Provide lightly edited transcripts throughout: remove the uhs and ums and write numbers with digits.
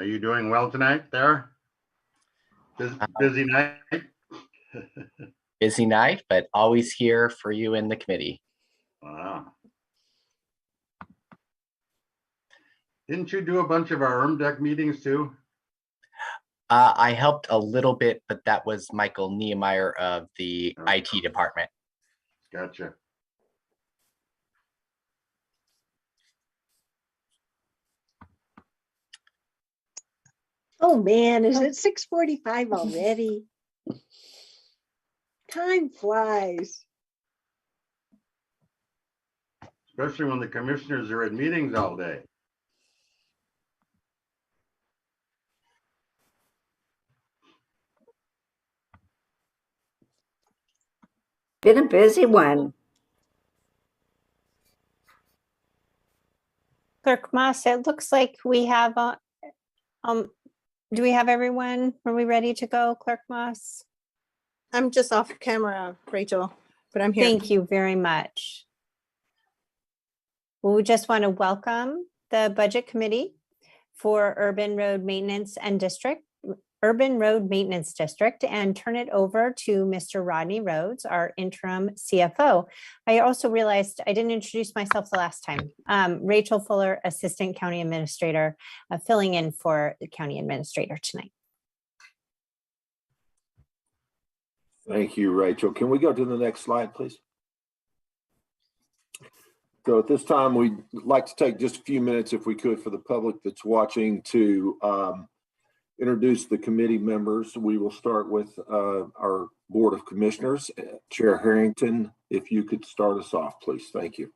Are you doing well tonight there? Busy night? Busy night, but always here for you in the committee. Wow. Didn't you do a bunch of our URMD meetings too? I helped a little bit, but that was Michael Niemeyer of the IT department. Gotcha. Oh man, is it 6:45 already? Time flies. Especially when the commissioners are at meetings all day. Been a busy one. Clerk Moss, it looks like we have, do we have everyone? Are we ready to go, Clerk Moss? I'm just off camera, Rachel, but I'm here. Thank you very much. Well, we just want to welcome the Budget Committee for Urban Road Maintenance District and turn it over to Mr. Rodney Rhodes, our interim CFO. I also realized I didn't introduce myself the last time. Rachel Fuller, Assistant County Administrator, filling in for the County Administrator tonight. Thank you, Rachel. Can we go to the next slide, please? So at this time, we'd like to take just a few minutes, if we could, for the public that's watching to introduce the committee members. We will start with our Board of Commissioners. Chair Harrington, if you could start us off, please. Thank you.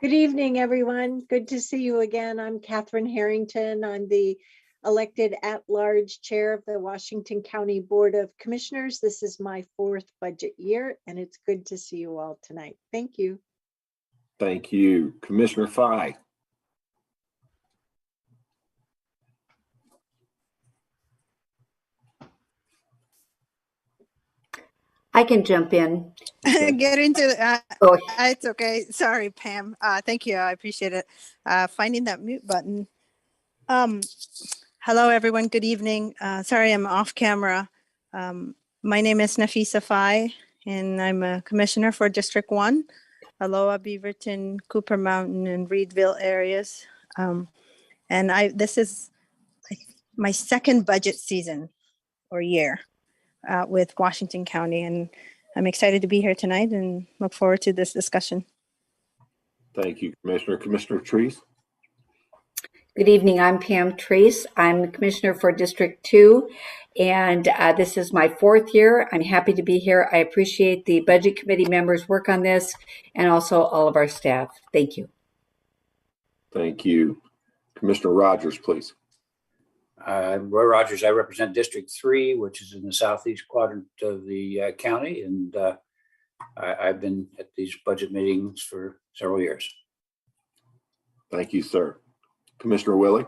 Good evening, everyone. Good to see you again. I'm Catherine Harrington. I'm the elected at-large chair of the Washington County Board of Commissioners. This is my 4th budget year, and it's good to see you all tonight. Thank you. Thank you. Commissioner Fye. I can jump in. Get into Oh. it's okay. Sorry, Pam. Thank you. I appreciate it. Finding that mute button. Hello, everyone. Good evening. Sorry, I'm off camera. My name is Nafisa Fye, and I'm a commissioner for District 1, Aloha, Beaverton, Cooper Mountain, and Reedville areas. And this is my 2nd budget season or year with Washington County, and I'm excited to be here tonight and look forward to this discussion. Thank you, Commissioner. Commissioner Treese. Good evening. I'm Pam Treese. I'm the commissioner for District 2, and this is my 4th year. I'm happy to be here. I appreciate the Budget Committee members' work on this and also all of our staff. Thank you. Thank you. Commissioner Rogers, please. Roy Rogers. I represent District 3, which is in the southeast quadrant of the county, and I've been at these budget meetings for several years. Thank you, sir. Commissioner Willie.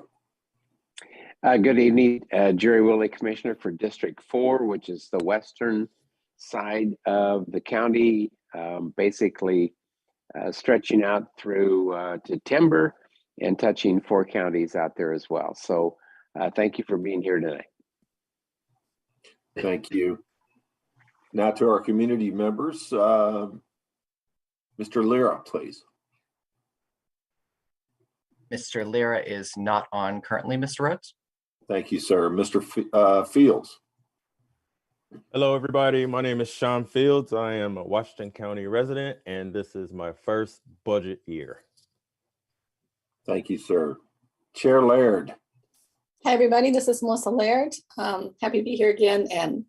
Good evening, Jerry Willie, Commissioner for District 4, which is the western side of the county, basically stretching out through to Timber and touching 4 counties out there as well. So thank you for being here tonight. Thank you. Now to our community members. Mr. Lira, please. Mr. Lira is not on currently, Mr. Rhodes. Thank you, sir. Mr. Fields. Hello, everybody. My name is Sean Fields. I am a Washington County resident, and this is my 1st budget year. Thank you, sir. Chair Laird. Hi, everybody. This is Melissa Laird. Happy to be here again. And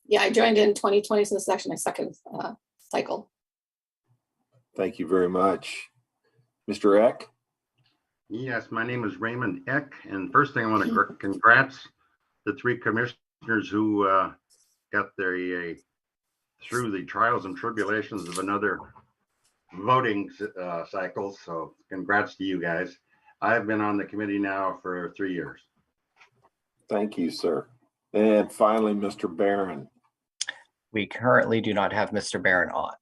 yeah, I joined in 2020, so this is actually my 2nd cycle. Thank you very much. Mr. Eck. Yes, my name is Raymond Eck, and first thing I want to congrats the 3 commissioners who got their through the trials and tribulations of another voting cycle. So congrats to you guys. I've been on the committee now for 3 years. Thank you, sir. And finally, Mr. Barron. We currently do not have Mr. Barron on.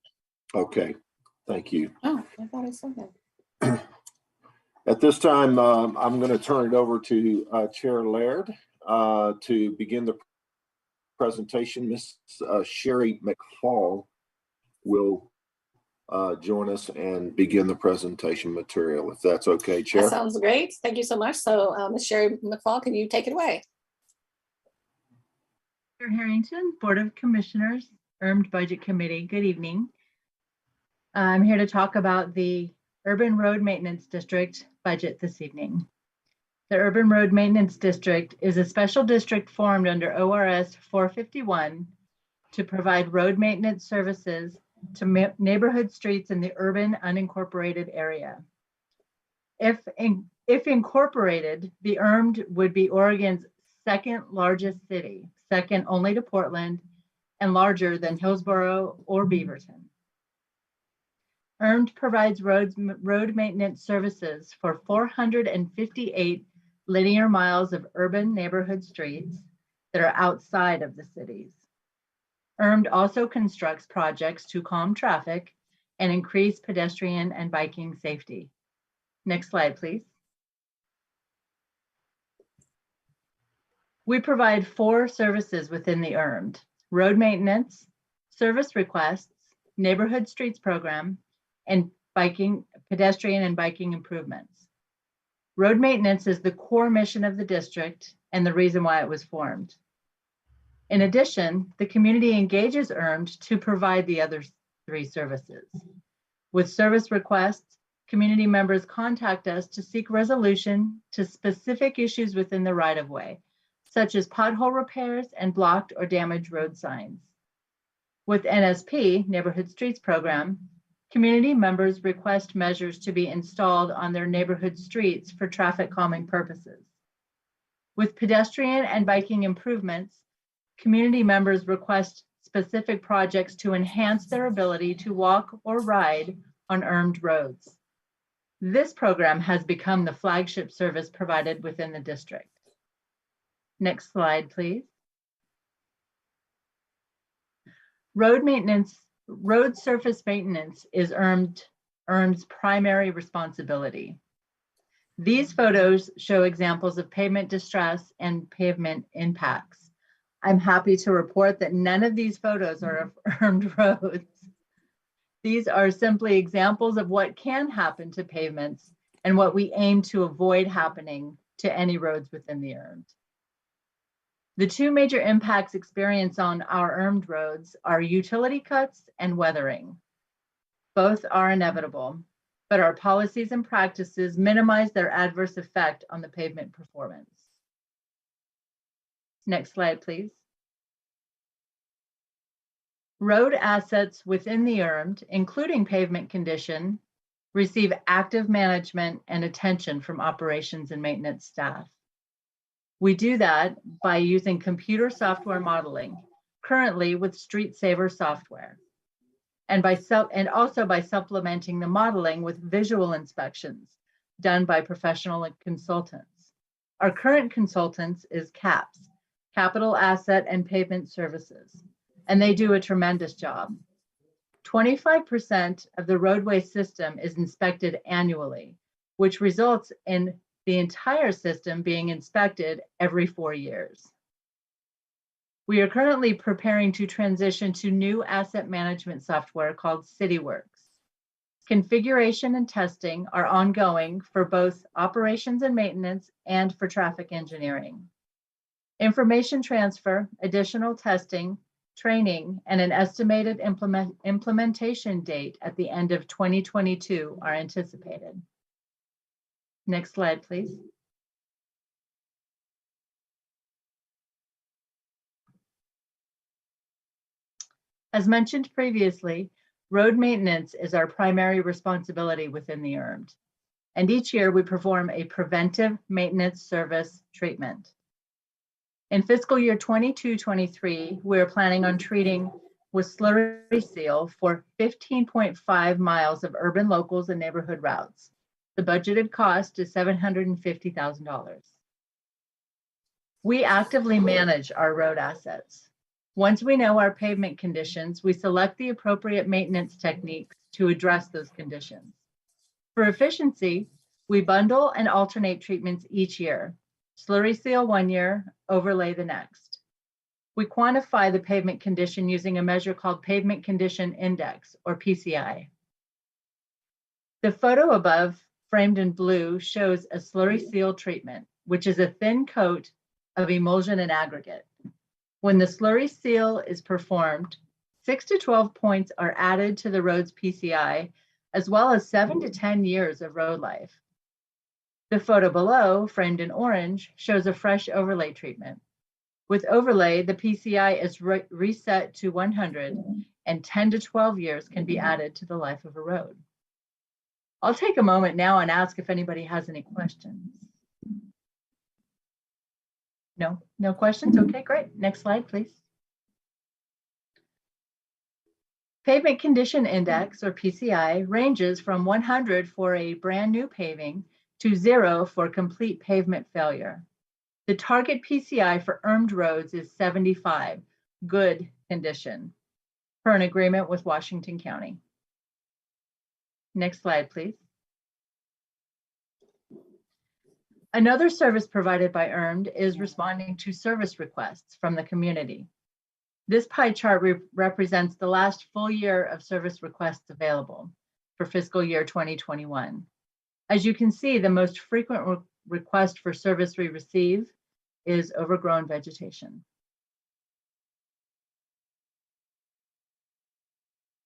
Okay, thank you. Oh, I thought I saw that. At this time, I'm going to turn it over to Chair Laird to begin the presentation. Miss Sherry McFall will join us and begin the presentation material, if that's okay, Chair. That sounds great. Thank you so much. So Ms. Sherry McFall, can you take it away? Mr. Harrington, Board of Commissioners, URMD Budget Committee, good evening. I'm here to talk about the Urban Road Maintenance District budget this evening. The Urban Road Maintenance District is a special district formed under ORS 451 to provide road maintenance services to neighborhood streets in the urban unincorporated area. If incorporated, the URMD would be Oregon's second largest city, second only to Portland, and larger than Hillsborough or Beaverton. URMD provides road maintenance services for 458 linear miles of urban neighborhood streets that are outside of the cities. URMD also constructs projects to calm traffic and increase pedestrian and biking safety. Next slide, please. We provide 4 services within the URMD: road maintenance, service requests, neighborhood streets program, and pedestrian and biking improvements. Road maintenance is the core mission of the district and the reason why it was formed. In addition, the community engages URMD to provide the other 3 services. With service requests, community members contact us to seek resolution to specific issues within the right-of-way, such as pothole repairs and blocked or damaged road signs. With NSP, Neighborhood Streets Program, community members request measures to be installed on their neighborhood streets for traffic calming purposes. With pedestrian and biking improvements, community members request specific projects to enhance their ability to walk or ride on URMD roads. This program has become the flagship service provided within the district. Next slide, please. Road surface maintenance is URMD's primary responsibility. These photos show examples of pavement distress and pavement impacts. I'm happy to report that none of these photos are of URMD roads. These are simply examples of what can happen to pavements and what we aim to avoid happening to any roads within the URMD. The 2 major impacts experienced on our URMD roads are utility cuts and weathering. Both are inevitable, but our policies and practices minimize their adverse effect on the pavement performance. Next slide, please. Road assets within the URMD, including pavement condition, receive active management and attention from operations and maintenance staff. We do that by using computer software modeling, currently with Street Saver software, and also by supplementing the modeling with visual inspections done by professional consultants. Our current consultants is CAPS, Capital Asset and Pavement Services, and they do a tremendous job. 25% of the roadway system is inspected annually, which results in the entire system being inspected every 4 years. We are currently preparing to transition to new asset management software called CityWorks. Configuration and testing are ongoing for both operations and maintenance and for traffic engineering. Information transfer, additional testing, training, and an estimated implementation date at the end of 2022 are anticipated. Next slide, please. As mentioned previously, road maintenance is our primary responsibility within the URMD, and each year we perform a preventive maintenance service treatment. In fiscal year 22-23, we're planning on treating with slurry seal for 15.5 miles of urban locals and neighborhood routes. The budgeted cost is $750,000. We actively manage our road assets. Once we know our pavement conditions, we select the appropriate maintenance techniques to address those conditions. For efficiency, We bundle and alternate treatments each year. Slurry seal 1 year, overlay the next. We quantify the pavement condition using a measure called Pavement Condition Index, or PCI. The photo above, framed in blue, shows a slurry seal treatment, which is a thin coat of emulsion and aggregate. When the slurry seal is performed, 6 to 12 points are added to the road's PCI, as well as 7 to 10 years of road life. The photo below, framed in orange, shows a fresh overlay treatment. With overlay, the PCI is reset to 100, and 10 to 12 years can be added to the life of a road. I'll take a moment now and ask if anybody has any questions. No questions? Okay, great. Next slide, please. Pavement Condition Index, or PCI, ranges from 100 for a brand new paving to 0 for complete pavement failure. The target PCI for URMD roads is 75, good condition, per an agreement with Washington County. Next slide, please. Another service provided by URMD is responding to service requests from the community. This pie chart represents the last full year of service requests available for fiscal year 2021. As you can see, the most frequent request for service we receive is overgrown vegetation.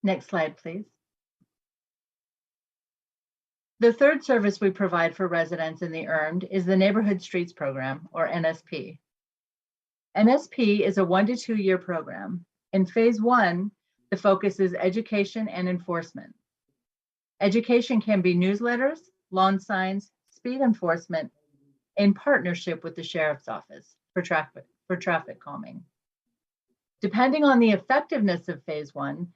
Next slide, please. The third service we provide for residents in the URMD is the Neighborhood Streets Program, or NSP. NSP is a 1 to 2 year program. In phase 1, the focus is education and enforcement. Education can be newsletters, lawn signs, speed enforcement, in partnership with the Sheriff's Office for traffic calming. Depending on the effectiveness of phase 1,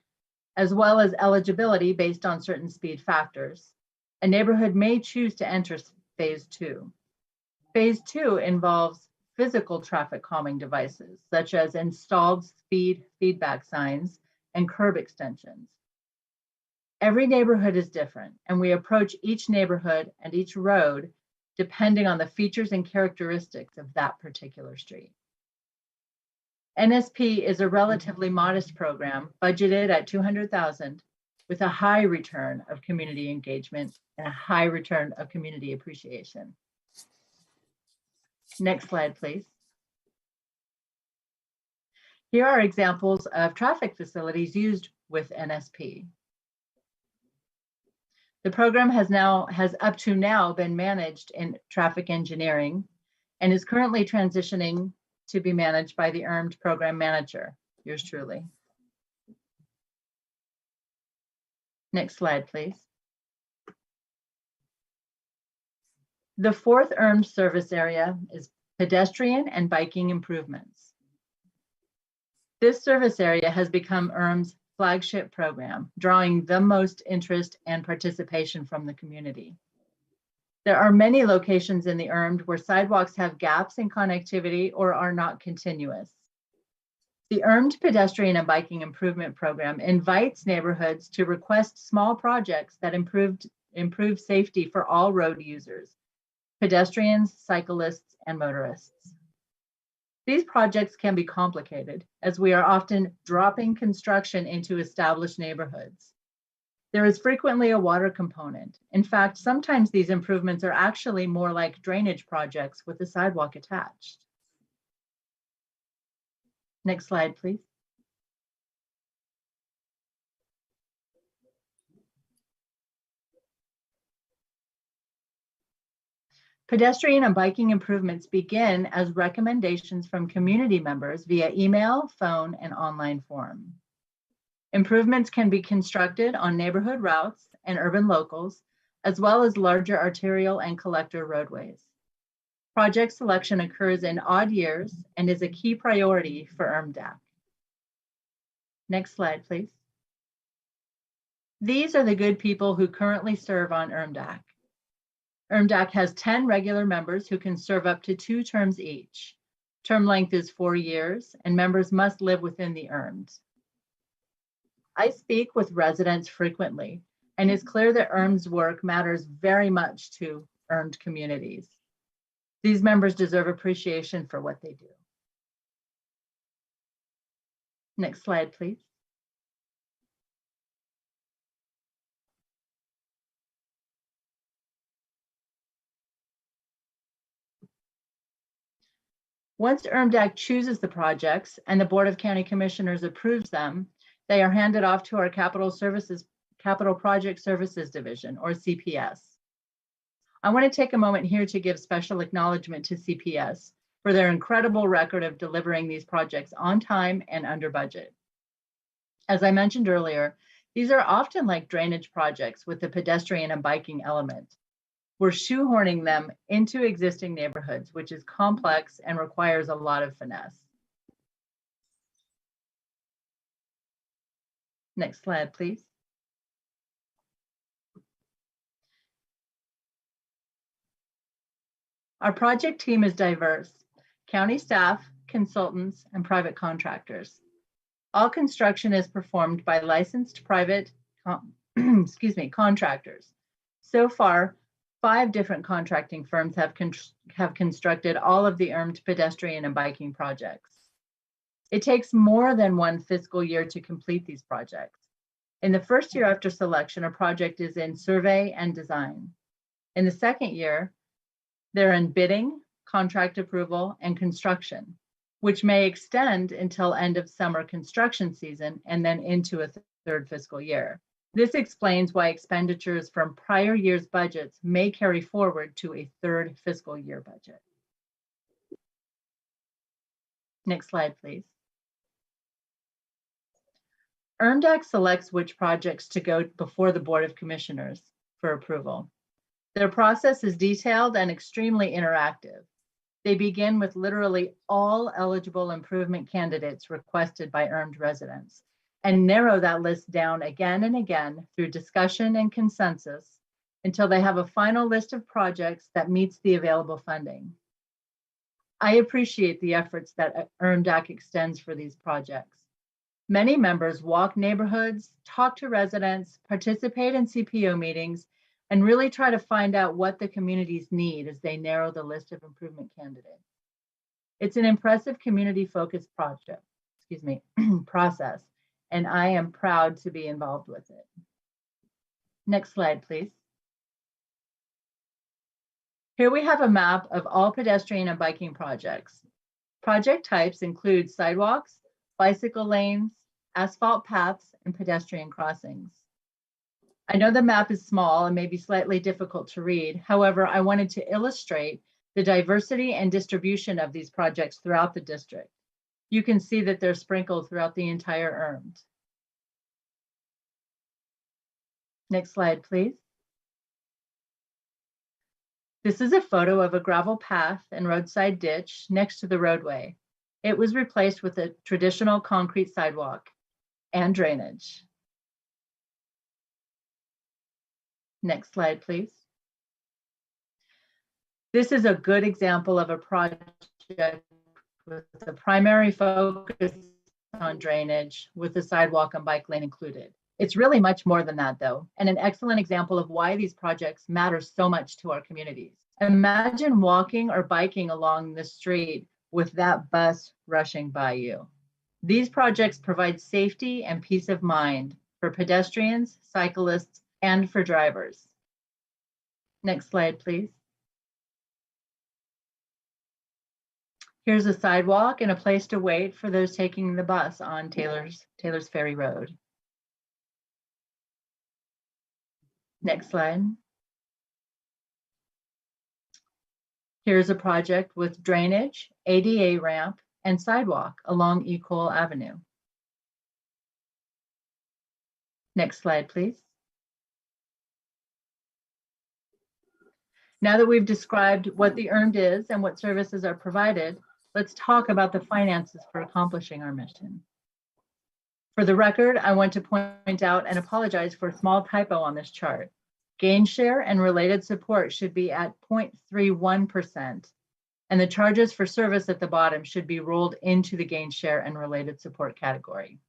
as well as eligibility based on certain speed factors, a neighborhood may choose to enter phase 2. Phase 2 involves physical traffic calming devices, such as installed speed feedback signs and curb extensions. Every neighborhood is different, and we approach each neighborhood and each road depending on the features and characteristics of that particular street. NSP is a relatively modest program, budgeted at $200,000, with a high return of community engagement and a high return of community appreciation. Next slide, please. Here are examples of traffic facilities used with NSP. The program has up to now been managed in traffic engineering and is currently transitioning to be managed by the URMD program manager, yours truly. Next slide, please. The fourth URMD service area is pedestrian and biking improvements. This service area has become URMD's flagship program, drawing the most interest and participation from the community. There are many locations in the URMD where sidewalks have gaps in connectivity or are not continuous. The URMD Pedestrian and Biking Improvement Program invites neighborhoods to request small projects that improve safety for all road users, pedestrians, cyclists, and motorists. These projects can be complicated, as we are often dropping construction into established neighborhoods. There is frequently a water component. In fact, sometimes these improvements are actually more like drainage projects with a sidewalk attached. Next slide, please. Pedestrian and biking improvements begin as recommendations from community members via email, phone, and online form. Improvements can be constructed on neighborhood routes and urban locals, as well as larger arterial and collector roadways. Project selection occurs in odd years and is a key priority for URMDAC. Next slide, please. These are the good people who currently serve on URMDAC. URMDAC has 10 regular members who can serve up to 2 terms each. Term length is 4 years, and members must live within the URMD. I speak with residents frequently, and it's clear that URMD's work matters very much to earned communities. These members deserve appreciation for what they do. Next slide, please. Once URMDAC chooses the projects and the Board of County Commissioners approves them, they are handed off to our Capital Project Services Division, or CPS. I want to take a moment here to give special acknowledgement to CPS for their incredible record of delivering these projects on time and under budget. As I mentioned earlier, these are often like drainage projects with the pedestrian and biking element. We're shoehorning them into existing neighborhoods, which is complex and requires a lot of finesse. Next slide, please. Our project team is diverse: county staff, consultants, and private contractors. All construction is performed by licensed private contractors. So far, 5 different contracting firms have constructed all of the URMD pedestrian and biking projects. It takes more than 1 fiscal year to complete these projects. In the first year after selection, a project is in survey and design. In the second year, they're in bidding, contract approval, and construction, which may extend until end of summer construction season and then into a 3rd fiscal year. This explains why expenditures from prior year's budgets may carry forward to a 3rd fiscal year budget. Next slide, please. URMDAC selects which projects to go before the Board of Commissioners for approval. Their process is detailed and extremely interactive. They begin with literally all eligible improvement candidates requested by URMD residents and narrow that list down again and again through discussion and consensus until they have a final list of projects that meets the available funding. I appreciate the efforts that URMDAC extends for these projects. Many members walk neighborhoods, talk to residents, participate in CPO meetings, and really try to find out what the communities need as they narrow the list of improvement candidates. It's an impressive community-focused process, and I am proud to be involved with it. Next slide, please. Here we have a map of all pedestrian and biking projects. Project types include sidewalks, bicycle lanes, asphalt paths, and pedestrian crossings. I know the map is small and may be slightly difficult to read. However, I wanted to illustrate the diversity and distribution of these projects throughout the district. You can see that they're sprinkled throughout the entire URMD. Next slide, please. This is a photo of a gravel path and roadside ditch next to the roadway. It was replaced with a traditional concrete sidewalk and drainage. Next slide, please. This is a good example of a project with a primary focus on drainage with the sidewalk and bike lane included. It's really much more than that though, and an excellent example of why these projects matter so much to our communities. Imagine walking or biking along the street with that bus rushing by you. These projects provide safety and peace of mind for pedestrians, cyclists, and for drivers. Next slide, please. Here's a sidewalk and a place to wait for those taking the bus on Taylor's Ferry Road. Next slide. Here's a project with drainage, ADA ramp, and sidewalk along Ecole Avenue. Next slide, please. Now that we've described what the URMD is and what services are provided, let's talk about the finances for accomplishing our mission. For the record, I want to point out and apologize for a small typo on this chart. Gain share and related support should be at 0.31%, and the charges for service at the bottom should be rolled into the gain share and related support category.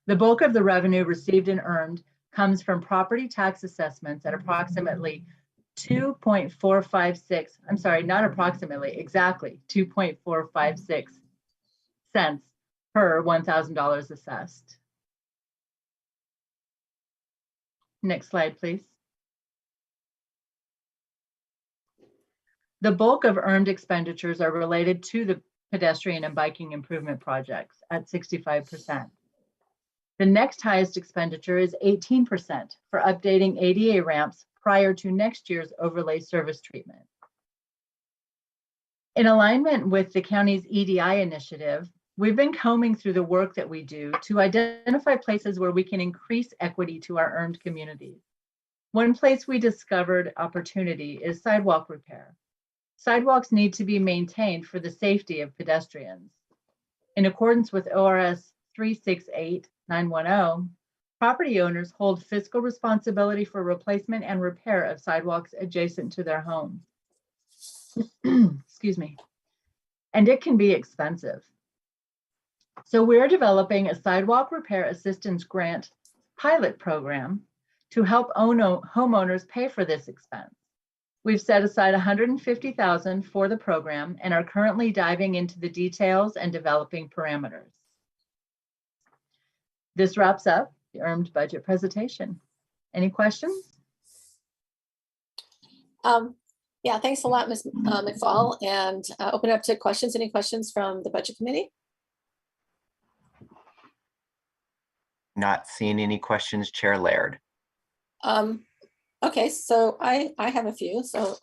The bulk of the revenue received in URMD comes from property tax assessments at approximately 2.456, I'm sorry, not approximately, exactly 2.456 cents per $1,000 assessed. Next slide, please. The bulk of earned expenditures are related to the pedestrian and biking improvement projects at 65%. The next highest expenditure is 18% for updating ADA ramps prior to next year's overlay service treatment. In alignment with the county's EDI initiative, we've been combing through the work that we do to identify places where we can increase equity to our earned communities. One place we discovered opportunity is sidewalk repair. Sidewalks need to be maintained for the safety of pedestrians. In accordance with ORS 368910, property owners hold fiscal responsibility for replacement and repair of sidewalks adjacent to their homes. Excuse me. And it can be expensive. So we're developing a sidewalk repair assistance grant pilot program to help homeowners pay for this expense. We've set aside $150,000 for the program and are currently diving into the details and developing parameters. This wraps up the URMD budget presentation. Any questions? Yeah, thanks a lot, Ms. McFall. And open it up to questions. Any questions from the budget committee? Not seeing any questions, Chair Laird. Okay, so I have a few. So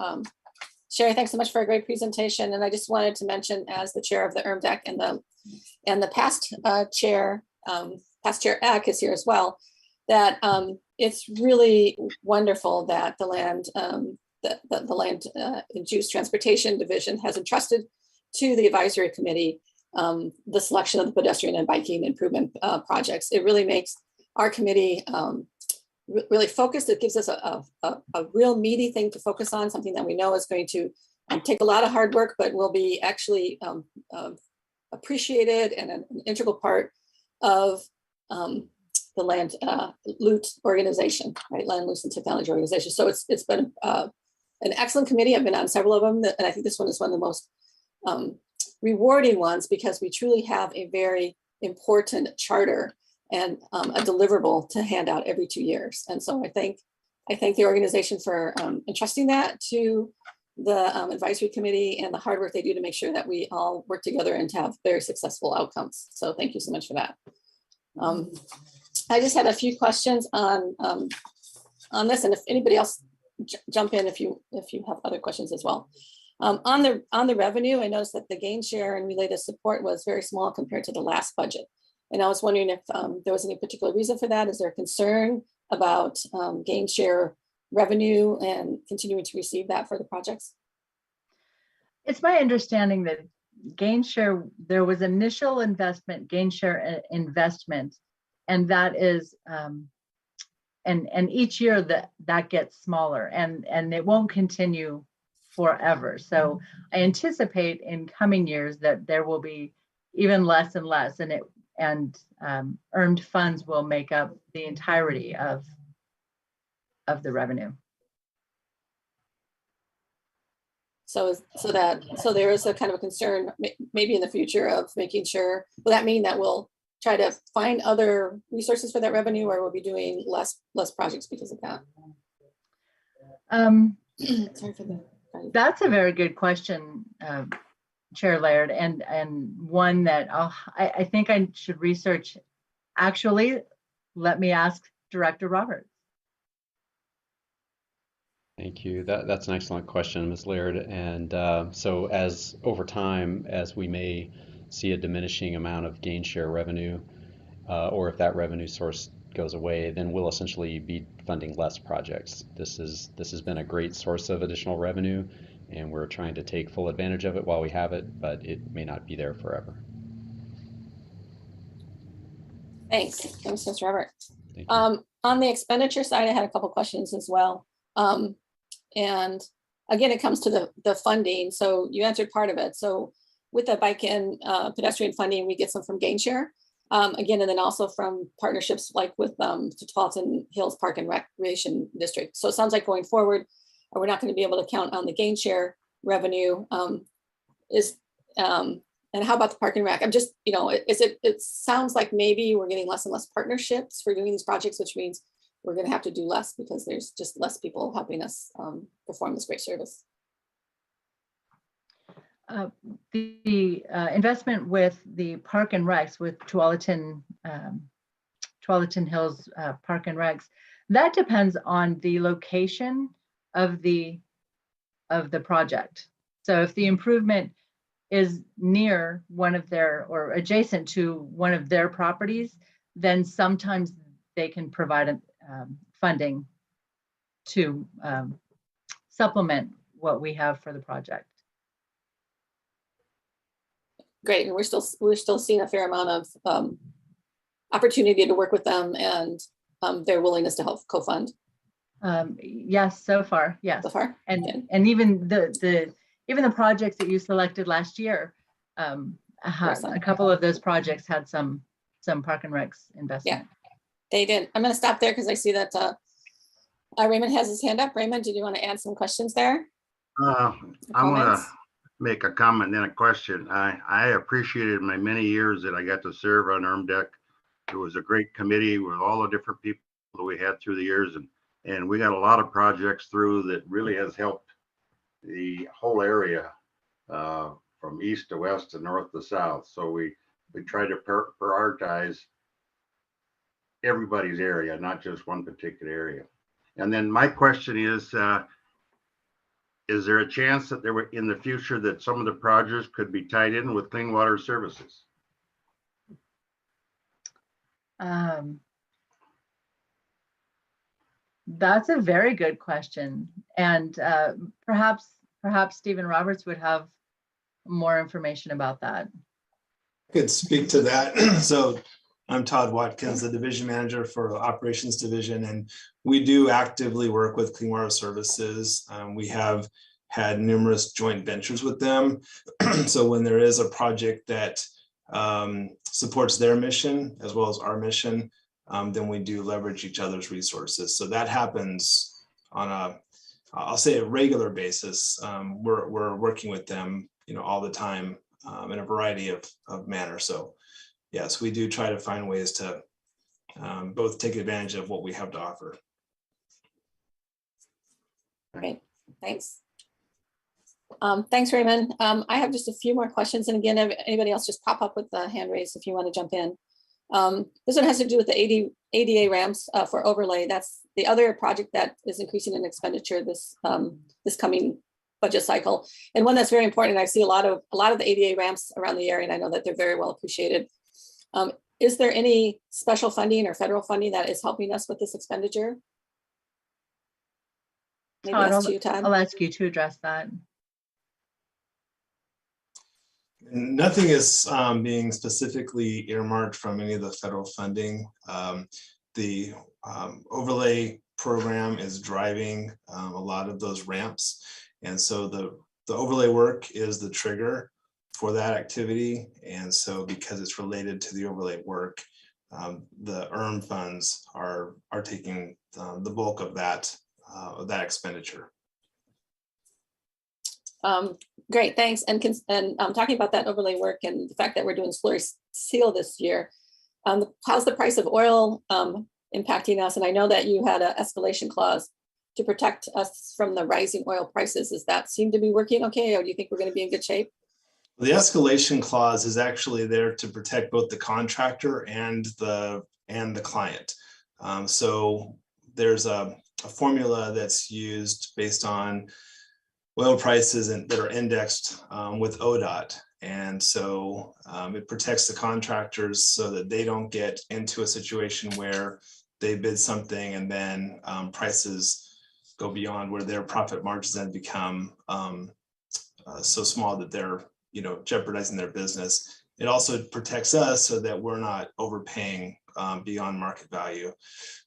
Sherry, thanks so much for a great presentation. And I just wanted to mention, as the chair of the URMDEC and the past chair Eck is here as well, that it's really wonderful that the land and Use Transportation Division has entrusted to the advisory committee the selection of the pedestrian and biking improvement projects. It really makes our committee really focused. It gives us a real meaty thing to focus on, something that we know is going to take a lot of hard work, but will be actually appreciated and an integral part of the land loot organization, right? Land use and technology organization. So it's been an excellent committee. I've been on several of them, and I think this one is one of the most rewarding ones, because we truly have a very important charter and a deliverable to hand out every 2 years. And so I thank the organization for entrusting that to the advisory committee and the hard work they do to make sure that we all work together and to have very successful outcomes. So thank you so much for that. I just had a few questions on this, and if anybody else jump in if you have other questions as well. On the revenue, I noticed that the gain share and related support was very small compared to the last budget. And I was wondering if there was any particular reason for that. Is there a concern about gain share revenue and continuing to receive that for the projects? It's my understanding that gain share, there was initial investment, gain share investment, and that is, and each year that gets smaller, and it won't continue forever. So I anticipate in coming years that there will be even less and less, and earned funds will make up the entirety of the revenue. So there is a kind of a concern maybe in the future of making sure, will that mean that we'll try to find other resources for that revenue, or we'll be doing less projects because of that? That's a very good question, Chair Laird, and one that I think I should research. Actually, let me ask Director Roberts. Thank you. That's an excellent question, Ms. Laird. And so as over time, as we may see a diminishing amount of gain share revenue, or if that revenue source goes away, then we'll essentially be funding less projects. This has been a great source of additional revenue, and we're trying to take full advantage of it while we have it, but it may not be there forever. Thanks, Mr. Robert. On the expenditure side, I had a couple questions as well. And again, it comes to the funding. So you answered part of it. So with the bike and pedestrian funding, we get some from gain share. Again, and then also from partnerships like with Tualatin Hills Park and Recreation District. So it sounds like going forward, we're not going to be able to count on the gain share revenue. And how about the park and rec? I'm just, it sounds like maybe we're getting less and less partnerships for doing these projects, which means we're going to have to do less because there's just less people helping us perform this great service. The investment with the park and recs with Tualatin Hills Park and Recs, that depends on the location of the project. So if the improvement is near one of their or adjacent to one of their properties, then sometimes they can provide funding to supplement what we have for the project. Great, and we're still seeing a fair amount of opportunity to work with them and their willingness to help co-fund. Yes, so far, yes. So far, and even the projects that you selected last year, a couple of those projects had some park and recs investment. Yeah, they did. I'm going to stop there because I see that Raymond has his hand up. Raymond, did you want to add some questions there? I want to make a comment and a question. I appreciated my many years that I got to serve on URMD. It was a great committee with all the different people that we had through the years, and we got a lot of projects through that really has helped the whole area from east to west to north to south. So we try to prioritize everybody's area, not just one particular area. And then my question is there a chance that there were in the future that some of the projects could be tied in with clean water services? That's a very good question. And perhaps Stephen Roberts would have more information about that. I could speak to that. So I'm Todd Watkins, the division manager for the operations division, and we do actively work with Clean Water Services. We have had numerous joint ventures with them. So when there is a project that supports their mission as well as our mission, then we do leverage each other's resources. So that happens on I'll say a regular basis. We're working with them, all the time in a variety of manners. So yes, we do try to find ways to both take advantage of what we have to offer. Great, thanks. Thanks, Raymond. I have just a few more questions. And again, if anybody else just pop up with the hand raised if you want to jump in. This one has to do with the ADA ramps for overlay. That's the other project that is increasing in expenditure this coming budget cycle, and one that's very important. I see a lot of the ADA ramps around the area, and I know that they're very well appreciated. Is there any special funding or federal funding that is helping us with this expenditure? Maybe that's to you, Todd. I'll ask you to address that. Nothing is being specifically earmarked from any of the federal funding. The overlay program is driving a lot of those ramps. And so the overlay work is the trigger for that activity. And so because it's related to the overlay work, the URM funds are taking the bulk of that expenditure. Great, thanks. And talking about that overlay work and the fact that we're doing slurry seal this year, how's the price of oil impacting us? And I know that you had an escalation clause to protect us from the rising oil prices. Does that seem to be working okay, or do you think we're going to be in good shape? The escalation clause is actually there to protect both the contractor and the client. So there's a formula that's used based on oil prices that are indexed with ODOT. And so it protects the contractors so that they don't get into a situation where they bid something and then prices go beyond where their profit margins then become so small that they're jeopardizing their business. It also protects us so that we're not overpaying beyond market value.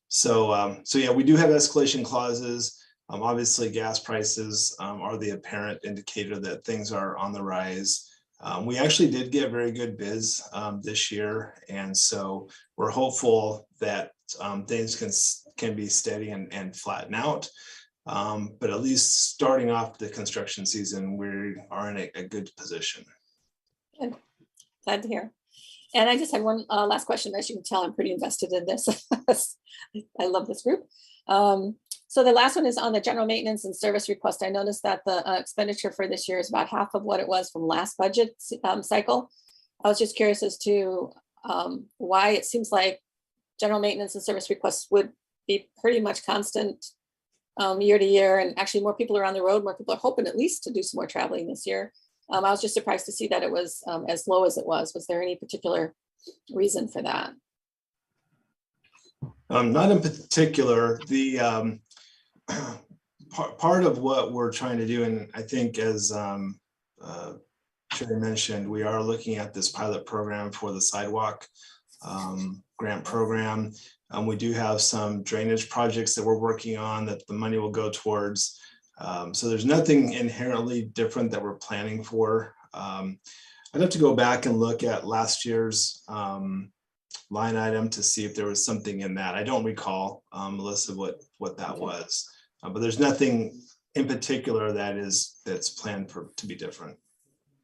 So yeah, we do have escalation clauses. Obviously, gas prices are the apparent indicator that things are on the rise. We actually did get very good bids this year, and so we're hopeful that things can be steady and flatten out. But at least starting off the construction season, we are in a good position. Good. Glad to hear. And I just had one last question. As you can tell, I'm pretty invested in this. I love this group. So the last one is on the general maintenance and service request. I noticed that the expenditure for this year is about half of what it was from last budget cycle. I was just curious as to why it seems like general maintenance and service requests would be pretty much constant year to year, and actually more people are on the road. More people are hoping at least to do some more traveling this year. I was just surprised to see that it was as low as it was. Was there any particular reason for that? Not in particular. The part of what we're trying to do, and I think as Sherry mentioned, we are looking at this pilot program for the sidewalk grant program. We do have some drainage projects that we're working on that the money will go towards. So there's nothing inherently different that we're planning for. I'd have to go back and look at last year's line item to see if there was something in that. I don't recall, Melissa, what that was, but there's nothing in particular that's planned to be different.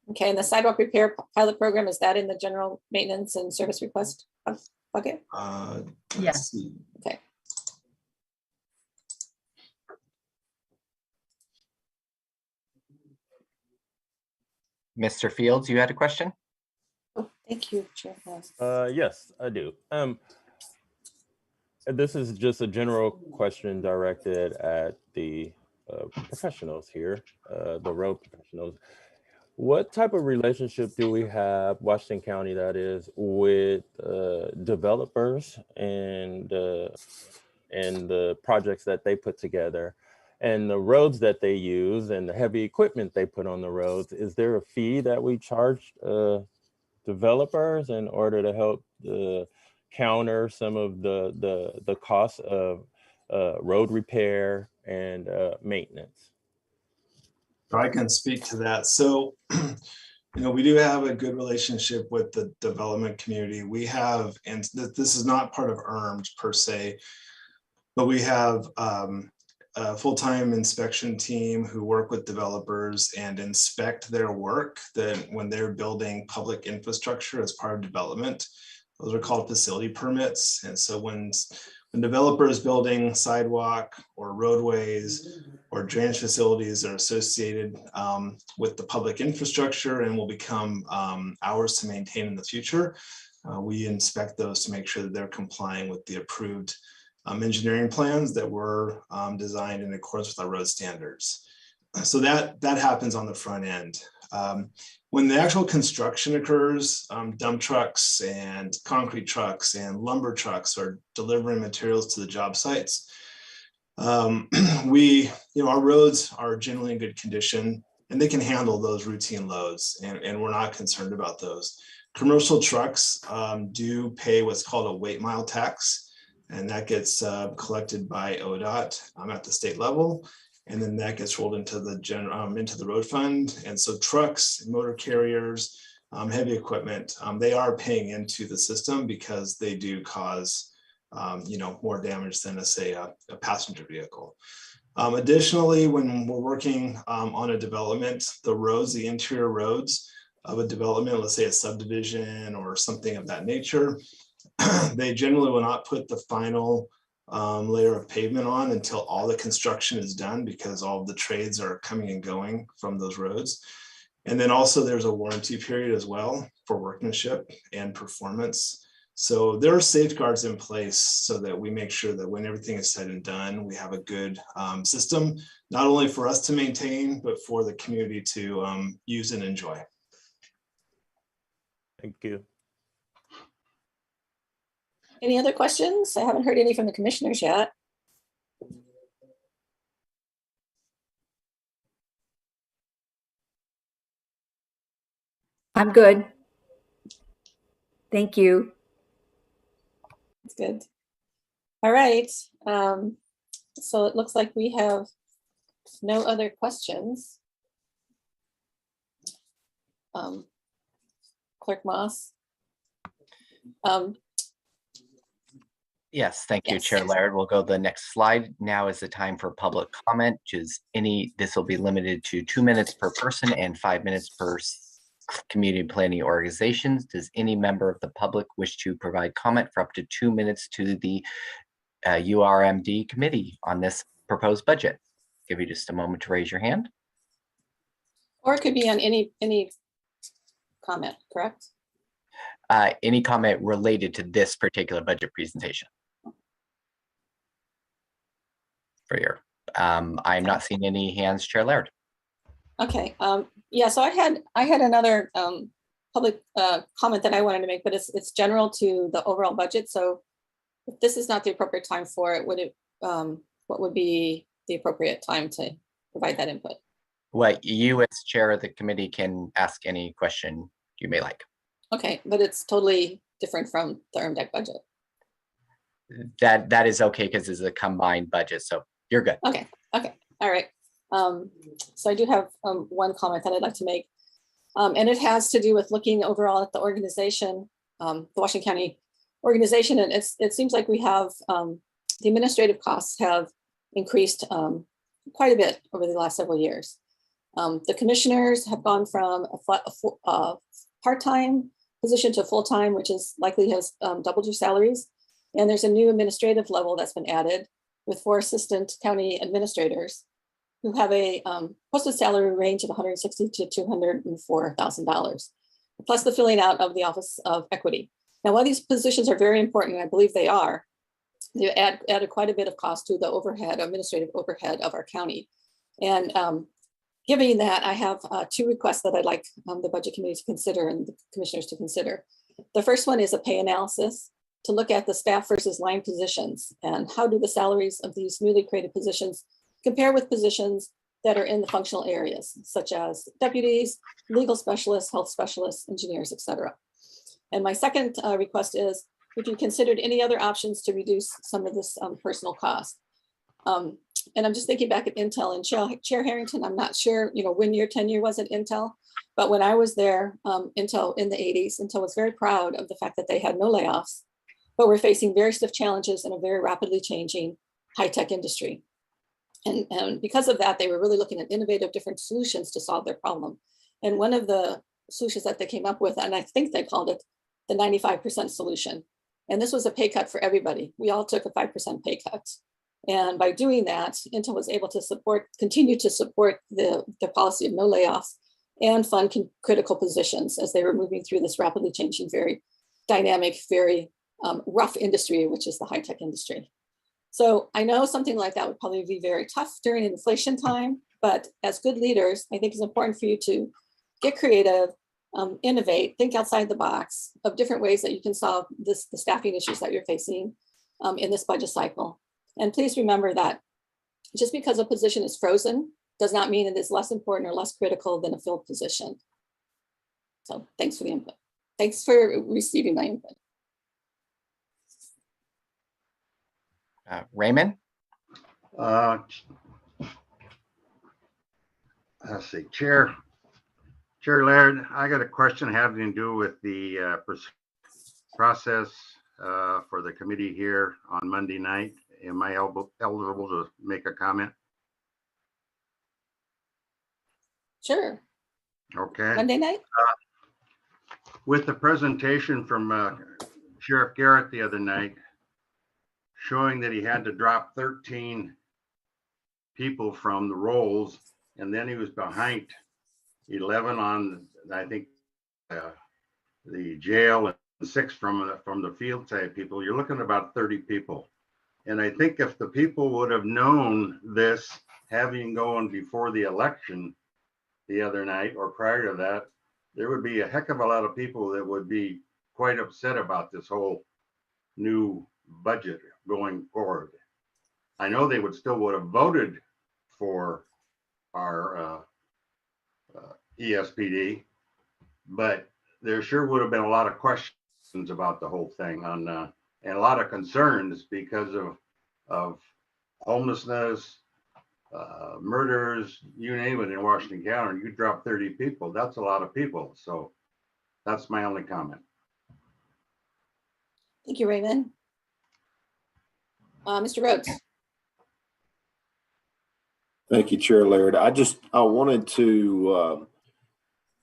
Okay, and the sidewalk repair pilot program, is that in the general maintenance and service request bucket? Yes. Okay. Mr. Fields, you had a question? Oh, thank you, Chair. Yes, I do. This is just a general question directed at the professionals here, the road professionals. What type of relationship do we have, Washington County that is, with developers and the projects that they put together and the roads that they use and the heavy equipment they put on the roads? Is there a fee that we charge developers in order to help counter some of the costs of road repair and maintenance? I can speak to that. So, we do have a good relationship with the development community. We have, and this is not part of URMD per se, but we have a full-time inspection team who work with developers and inspect their work that when they're building public infrastructure as part of development. Those are called facility permits. And so when developer is building sidewalk or roadways or drainage facilities that are associated with the public infrastructure and will become ours to maintain in the future, we inspect those to make sure that they're complying with the approved engineering plans that were designed in accordance with our road standards. So that happens on the front end. When the actual construction occurs, dump trucks and concrete trucks and lumber trucks are delivering materials to the job sites. Our roads are generally in good condition and they can handle those routine loads, and we're not concerned about those. Commercial trucks do pay what's called a weight mile tax, and that gets collected by ODOT at the state level. And then that gets rolled into the road fund. And so trucks, motor carriers, heavy equipment, they are paying into the system because they do cause, more damage than, say, a passenger vehicle. Additionally, when we're working on a development, the interior roads of a development, let's say a subdivision or something of that nature, they generally will not put the final layer of pavement on until all the construction is done, because all of the trades are coming and going from those roads. And then also there's a warranty period as well for workmanship and performance. So there are safeguards in place so that we make sure that when everything is said and done, we have a good system, not only for us to maintain, but for the community to use and enjoy. Thank you. Any other questions? I haven't heard any from the commissioners yet. I'm good. Thank you. That's good. All right. So it looks like we have no other questions. Clerk Moss. Yes, thank you, Yes. Chair Laird. We'll go to the next slide. Now is the time for public comment, which is this will be limited to 2 minutes per person and 5 minutes per community planning organizations. Does any member of the public wish to provide comment for up to 2 minutes to the URMD committee on this proposed budget? Give you just a moment to raise your hand. Or it could be on any comment, correct? Any comment related to this particular budget presentation? For your, I'm not seeing any hands, Chair Laird. Okay, yeah, so I had another public comment that I wanted to make, but it's general to the overall budget. So if this is not the appropriate time for it, what would be the appropriate time to provide that input? Well, you as chair of the committee can ask any question you may like. Okay, but it's totally different from the URMD budget. That is okay because it's a combined budget, so you're good. Okay, all right. So I do have one comment that I'd like to make, and it has to do with looking overall at the organization, the Washington County organization, and it seems like we have the administrative costs have increased quite a bit over the last several years. The commissioners have gone from a part-time position to full-time, which is likely has doubled your salaries. And there's a new administrative level that's been added with 4 assistant county administrators who have a posted salary range of $160,000 to $204,000, plus the filling out of the Office of Equity. Now, while these positions are very important, and I believe they are, they added quite a bit of cost to the overhead, administrative overhead of our county. And given that, I have 2 requests that I'd like the Budget Committee to consider and the commissioners to consider. The first one is a pay analysis to look at the staff versus line positions and how do the salaries of these newly created positions compare with positions that are in the functional areas, such as deputies, legal specialists, health specialists, engineers, et cetera. And my second request is, if you considered any other options to reduce some of this personal cost. And I'm just thinking back at Intel and Chair Harrington, I'm not sure, when your tenure was at Intel, but when I was there, Intel in the 80s, Intel was very proud of the fact that they had no layoffs, but we're facing very stiff challenges in a very rapidly changing high-tech industry. And because of that, they were really looking at innovative different solutions to solve their problem. And one of the solutions that they came up with, and I think they called it the 95% solution. And this was a pay cut for everybody. We all took a 5% pay cut. And by doing that, Intel was able to continue to support the policy of no layoffs and fund critical positions as they were moving through this rapidly changing, very dynamic, very rough industry, which is the high-tech industry. So I know something like that would probably be very tough during inflation time, but as good leaders, I think it's important for you to get creative, innovate, think outside the box of different ways that you can solve the staffing issues that you're facing in this budget cycle. And please remember that just because a position is frozen does not mean it is less important or less critical than a filled position. So thanks for the input. Thanks for receiving my input. Raymond? Let's see, Chair Laird, I got a question having to do with the process for the committee here on Monday night. Am I eligible to make a comment? Sure. Okay. Monday night? With the presentation from Sheriff Garrett the other night, showing that he had to drop 13 people from the rolls, and then he was behind 11 on, I think, the jail, and 6 from the field type people. You're looking at about 30 people. And I think if the people would have known this, having gone before the election the other night or prior to that, there would be a heck of a lot of people that would be quite upset about this whole new budget going forward. I know they would have voted for our ESPD, but there sure would have been a lot of questions about the whole thing and a lot of concerns because of homelessness, murders, you name it in Washington County. You drop 30 people, that's a lot of people. So That's my only comment. Thank you, Raymond. Mr. Rhodes. Thank you, Chair Laird. I wanted to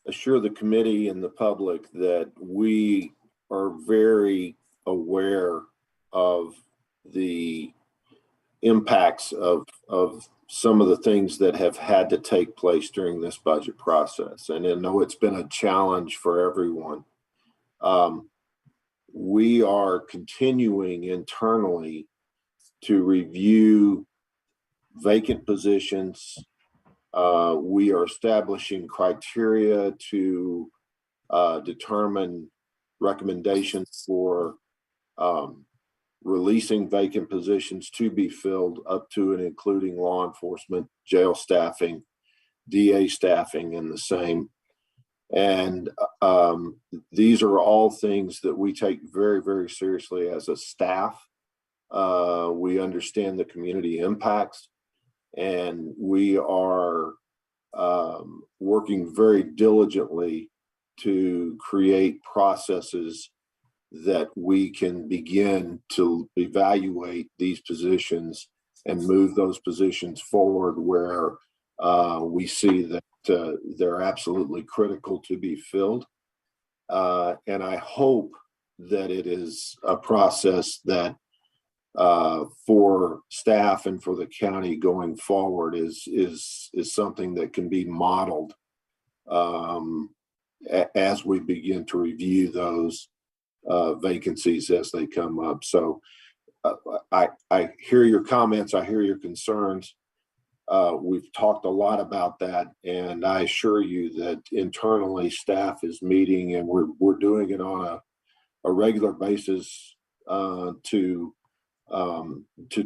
assure the committee and the public that we are very aware of the impacts of some of the things that have had to take place during this budget process. And I know it's been a challenge for everyone. We are continuing internally to review vacant positions. We are establishing criteria to determine recommendations for releasing vacant positions to be filled up to and including law enforcement, jail staffing, DA staffing, and the same. And these are all things that we take very, very seriously as a staff. We understand the community impacts, and we are working very diligently to create processes that we can begin to evaluate these positions and move those positions forward where we see that they're absolutely critical to be filled. And I hope that it is a process that for staff and for the county going forward is something that can be modeled as we begin to review those vacancies as they come up. So I hear your comments, I hear your concerns. We've talked a lot about that, and I assure you that internally staff is meeting, and we're doing it on a regular basis to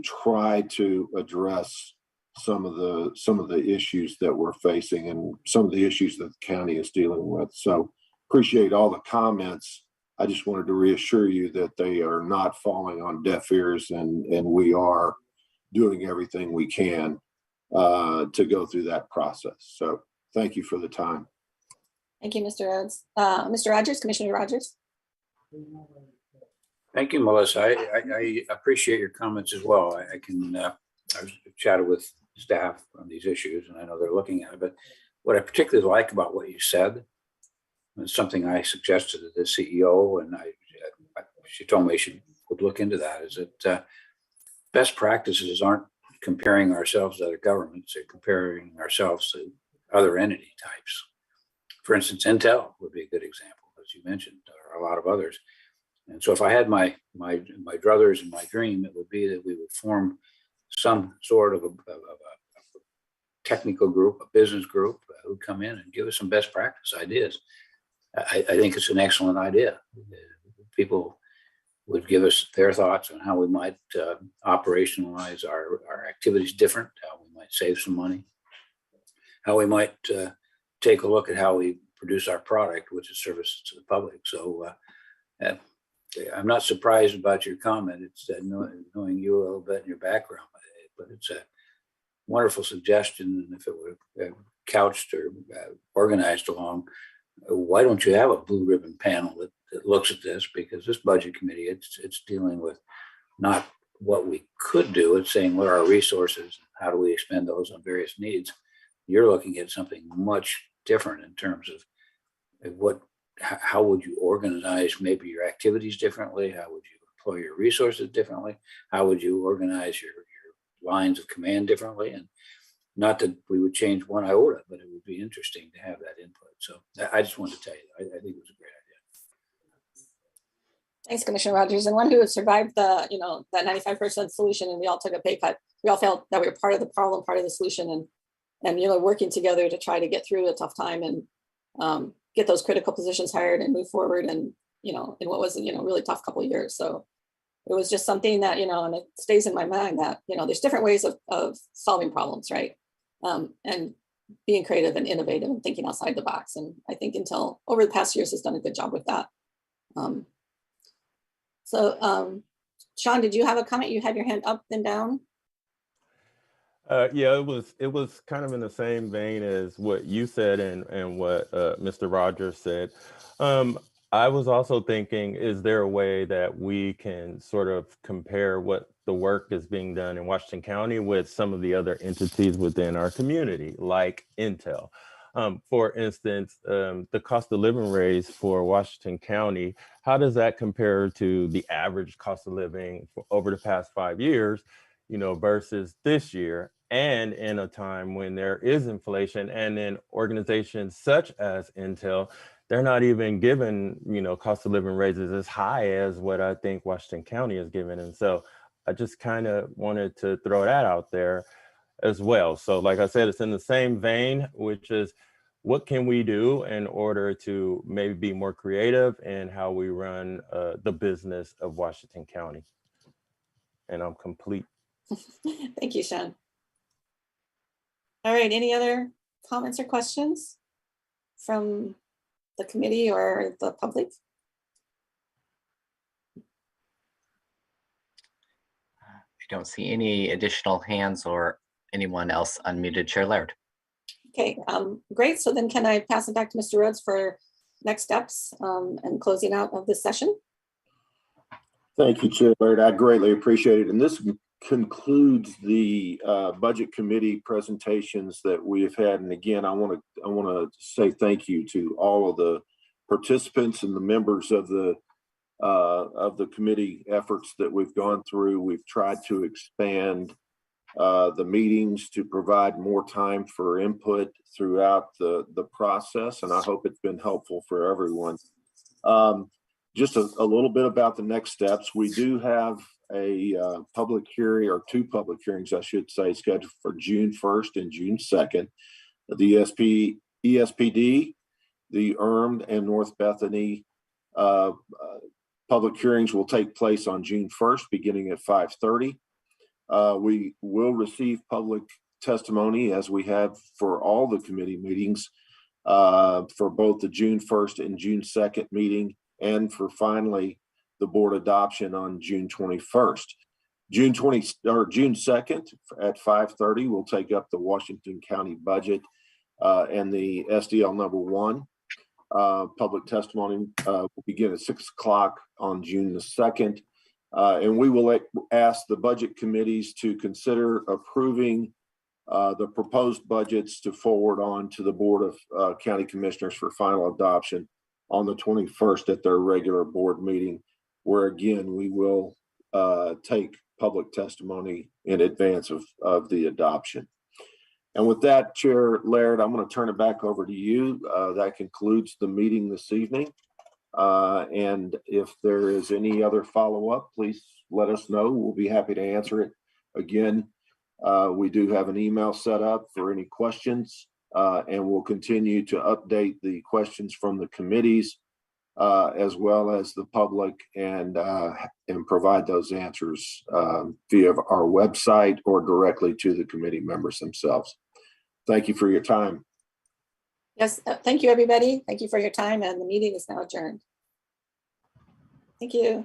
try to address some of the issues that we're facing and some of the issues that the county is dealing with. So appreciate all the comments. I just wanted to reassure you that they are not falling on deaf ears, and we are doing everything we can to go through that process. So thank you for the time. Thank you, Mr. Rhodes. Mr. Rogers, Commissioner Rogers. Thank you, Melissa. I appreciate your comments as well. I've chatted with staff on these issues, and I know they're looking at it. But what I particularly like about what you said, and something I suggested to the CEO, and she told me she would look into that, is that best practices aren't comparing ourselves to other governments, they're comparing ourselves to other entity types. For instance, Intel would be a good example, as you mentioned, or a lot of others. And so if I had my druthers and my dream, it would be that we would form some sort of a technical group, a business group who come in and give us some best practice ideas. I think it's an excellent idea. People would give us their thoughts on how we might operationalize our activities different, how we might save some money, how we might take a look at how we produce our product, which is services to the public. So I'm not surprised about your comment. It's knowing you a little bit in your background, but it's a wonderful suggestion. And if it were couched or organized along, why don't you have a blue ribbon panel that looks at this? Because this budget committee, it's dealing with not what we could do, it's saying what are our resources, how do we expend those on various needs. You're looking at something much different in terms of how would you organize maybe your activities differently? How would you employ your resources differently? How would you organize your lines of command differently? And not that we would change one iota, but it would be interesting to have that input. So I just wanted to tell you, I think it was a great idea. Thanks, Commissioner Rogers. And one who has survived that 95% solution, and we all took a pay cut. We all felt that we were part of the problem, part of the solution, and working together to try to get through a tough time and get those critical positions hired and move forward. And in what was really tough couple of years. So it was just something that and it stays in my mind that there's different ways of solving problems, right? And being creative and innovative and thinking outside the box. And I think Intel over the past years has done a good job with that. So Sean, did you have a comment? You had your hand up and down. Yeah, it was kind of in the same vein as what you said and what Mr. Rogers said. Um, I was also thinking, is there a way that we can sort of compare what the work is being done in Washington County with some of the other entities within our community, like Intel? For instance, the cost of living raise for Washington County, how does that compare to the average cost of living for over the past 5 years, you know, versus this year? And in a time when there is inflation, and then organizations such as Intel, they're not even given, you know, cost of living raises as high as what I think Washington County is given. And so I just kind of wanted to throw that out there as well. So like I said, it's in the same vein, which is what can we do in order to maybe be more creative in how we run the business of Washington County? And I'm complete. Thank you, Sean. All right, any other comments or questions from the committee or the public? I don't see any additional hands or anyone else unmuted. Chair Laird. Okay, great. So then can I pass it back to Mr. Rhodes for next steps and closing out of this session? Thank you, Chair Laird. I greatly appreciate it. And this concludes the budget committee presentations that we have had. And again, I want to say thank you to all of the participants and the members of the committee efforts that we've gone through. We've tried to expand the meetings to provide more time for input throughout the process, and I hope it's been helpful for everyone. Just a little bit about the next steps. We do have a public hearing, or two public hearings, I should say, scheduled for June 1st and June 2nd. The ESPD, the URMD, and North Bethany public hearings will take place on June 1st, beginning at 5:30. We will receive public testimony, as we have for all the committee meetings, for both the June 1st and June 2nd meeting, and for finally the board adoption on June 21st. June 2nd at 5:30, we'll take up the Washington County budget and the SDL number 1. Public testimony will begin at 6 o'clock on June the 2nd. And we will ask the budget committees to consider approving the proposed budgets to forward on to the Board of County Commissioners for final adoption on the 21st at their regular board meeting, where again, we will take public testimony in advance of the adoption. And with that, Chair Laird, I'm going to turn it back over to you. That concludes the meeting this evening. And if there is any other follow-up, please let us know. We'll be happy to answer it. Again, we do have an email set up for any questions, and we'll continue to update the questions from the committees as well as the public, and provide those answers via our website or directly to the committee members themselves. Thank you for your time. Yes, thank you, everybody. Thank you for your time, and the meeting is now adjourned. Thank you.